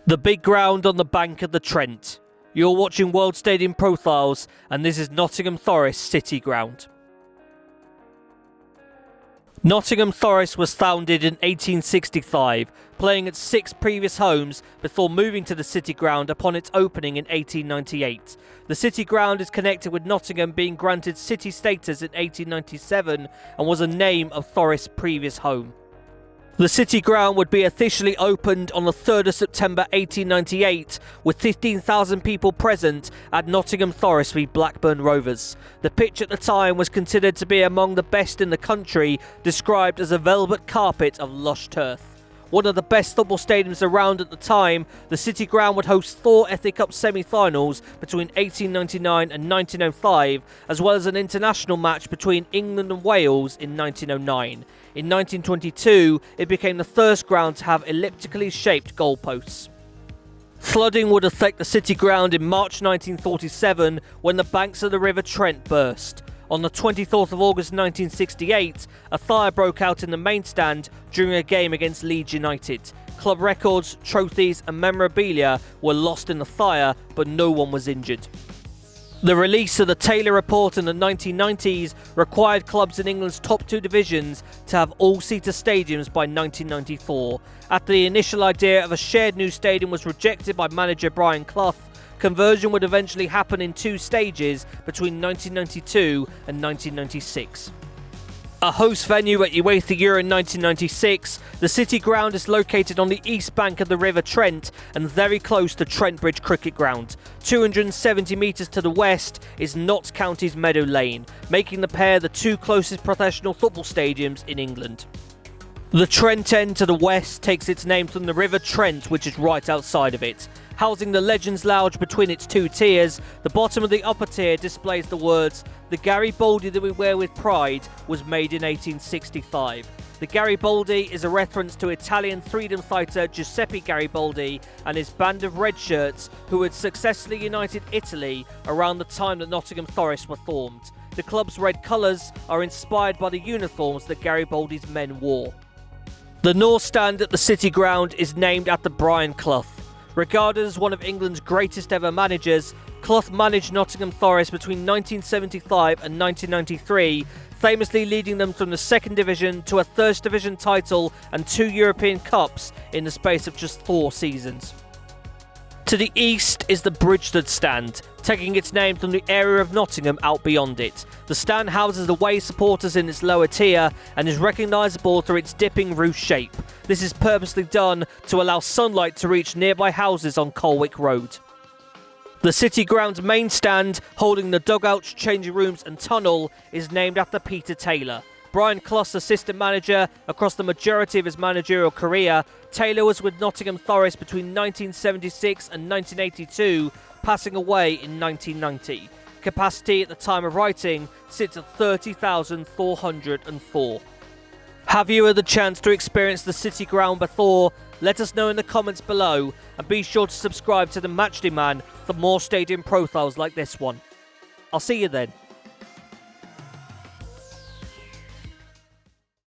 The big ground on the bank of the Trent. You're watching World Stadium Profiles, and this is Nottingham Forest City Ground. Nottingham Forest was founded in 1865, playing at 6 previous homes before moving to the City Ground upon its opening in 1898. The City Ground is connected with Nottingham being granted city status in 1897 and was a name of Forest's previous home. The City Ground would be officially opened on the 3rd of September 1898 with 15,000 people present at Nottingham Forest v Blackburn Rovers. The pitch at the time was considered to be among the best in the country, described as a velvet carpet of lush turf. One of the best football stadiums around at the time, the City Ground would host 4 FA Cup semi-finals between 1899 and 1905, as well as an international match between England and Wales in 1909. In 1922, it became the first ground to have elliptically shaped goalposts. Flooding would affect the City Ground in March 1947 when the banks of the River Trent burst. On the 24th of August 1968, a fire broke out in the main stand during a game against Leeds United. Club records, trophies and memorabilia were lost in the fire, but no one was injured. The release of the Taylor Report in the 1990s required clubs in England's top 2 divisions to have all-seater stadiums by 1994. After the initial idea of a shared new stadium was rejected by manager Brian Clough, conversion would eventually happen in 2 stages between 1992 and 1996. A host venue at UEFA Euro in 1996, the City Ground is located on the east bank of the River Trent and very close to Trent Bridge Cricket Ground. 270 metres to the west is Notts County's Meadow Lane, making the pair the 2 closest professional football stadiums in England. The Trent end to the west takes its name from the River Trent, which is right outside of it. Housing the Legends Lounge between its 2 tiers, the bottom of the upper tier displays the words, "The Garibaldi that we wear with pride was made in 1865. The Garibaldi is a reference to Italian freedom fighter Giuseppe Garibaldi and his band of red shirts who had successfully united Italy around the time that Nottingham Forest were formed. The club's red colours are inspired by the uniforms that Garibaldi's men wore. The North Stand at the City Ground is named after Brian Clough. Regarded as one of England's greatest ever managers, Clough managed Nottingham Forest between 1975 and 1993, famously leading them from the 2nd Division to a First Division title and 2 European Cups in the space of just 4 seasons. To the east is the Bridgestead Stand, taking its name from the area of Nottingham out beyond it. The stand houses away supporters in its lower tier and is recognisable through its dipping roof shape. This is purposely done to allow sunlight to reach nearby houses on Colwick Road. The City Ground's main stand, holding the dugouts, changing rooms and tunnel, is named after Peter Taylor. Brian Clough's assistant manager across the majority of his managerial career, Taylor was with Nottingham Forest between 1976 and 1982, passing away in 1990. Capacity at the time of writing sits at 30,404. Have you had the chance to experience the City Ground before? Let us know in the comments below, and be sure to subscribe to the Matchday Man for more stadium profiles like this one. I'll see you then.